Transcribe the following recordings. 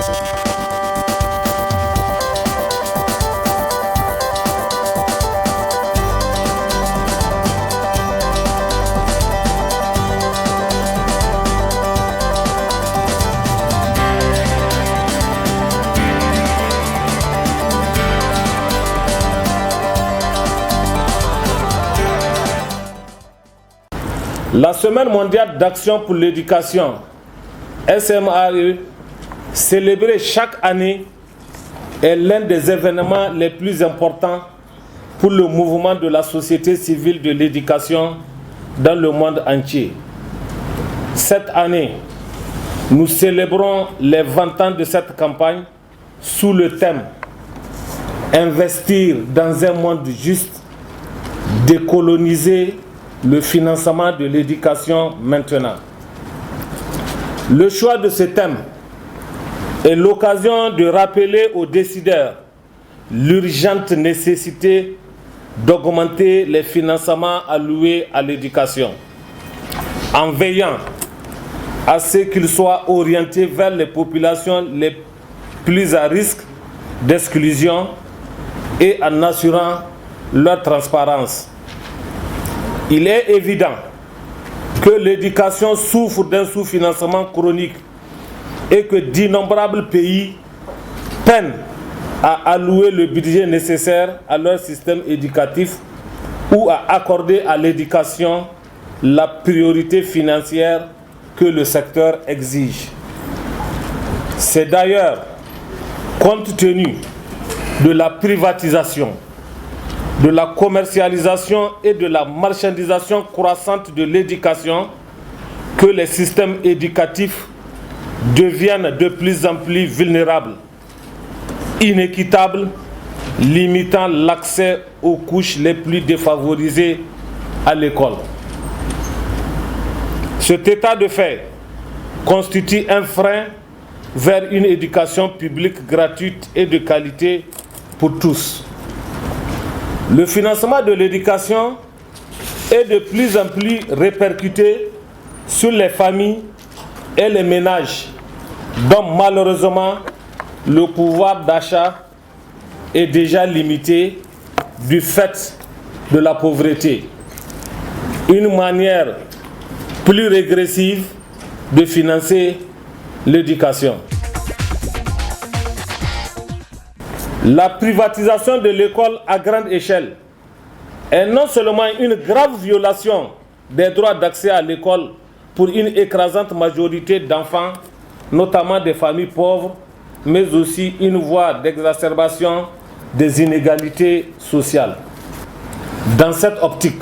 La Semaine mondiale d'action pour l'éducation, SMAE, célébrée chaque année, est l'un des événements les plus importants pour le mouvement de la société civile de l'éducation dans le monde entier. Cette année, nous célébrons les 20 ans de cette campagne sous le thème « Investir dans un monde juste, décoloniser le financement de l'éducation maintenant ». Le choix de ce thème est l'occasion de rappeler aux décideurs l'urgente nécessité d'augmenter les financements alloués à l'éducation, en veillant à ce qu'ils soient orientés vers les populations les plus à risque d'exclusion et en assurant leur transparence. Il est évident que l'éducation souffre d'un sous-financement chronique et que d'innombrables pays peinent à allouer le budget nécessaire à leur système éducatif ou à accorder à l'éducation la priorité financière que le secteur exige. C'est d'ailleurs compte tenu de la privatisation, de la commercialisation et de la marchandisation croissante de l'éducation que les systèmes éducatifs deviennent de plus en plus vulnérables, inéquitables, limitant l'accès aux couches les plus défavorisées à l'école. Cet état de fait constitue un frein vers une éducation publique gratuite et de qualité pour tous. Le financement de l'éducation est de plus en plus répercuté sur les familles et les ménages, dont malheureusement le pouvoir d'achat est déjà limité du fait de la pauvreté. Une manière plus régressive de financer l'éducation. La privatisation de l'école à grande échelle est non seulement une grave violation des droits d'accès à l'école pour une écrasante majorité d'enfants, notamment des familles pauvres, mais aussi une voie d'exacerbation des inégalités sociales. Dans cette optique,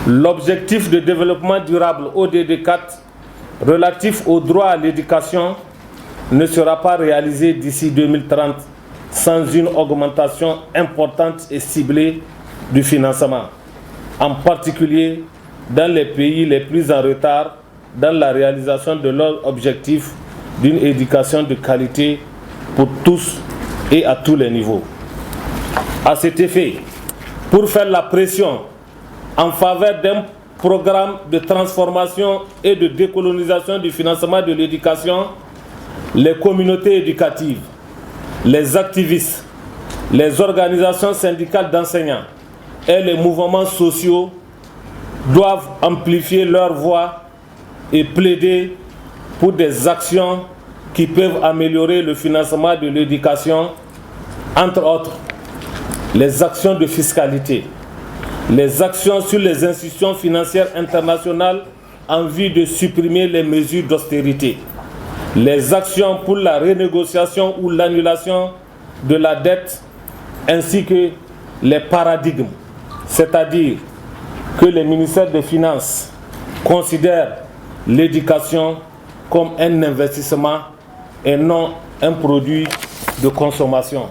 l'objectif de développement durable ODD 4 relatif au droit à l'éducation ne sera pas réalisé d'ici 2030 sans une augmentation importante et ciblée du financement, en particulier dans les pays les plus en retard dans la réalisation de leur objectif d'une éducation de qualité pour tous et à tous les niveaux. À cet effet, pour faire la pression en faveur d'un programme de transformation et de décolonisation du financement de l'éducation, les communautés éducatives, les activistes, les organisations syndicales d'enseignants et les mouvements sociaux doivent amplifier leur voix et plaider pour des actions qui peuvent améliorer le financement de l'éducation, entre autres les actions de fiscalité, les actions sur les institutions financières internationales en vue de supprimer les mesures d'austérité, les actions pour la renégociation ou l'annulation de la dette, ainsi que les paradigmes, c'est-à-dire que les ministères des Finances considèrent l'éducation comme un investissement et non un produit de consommation.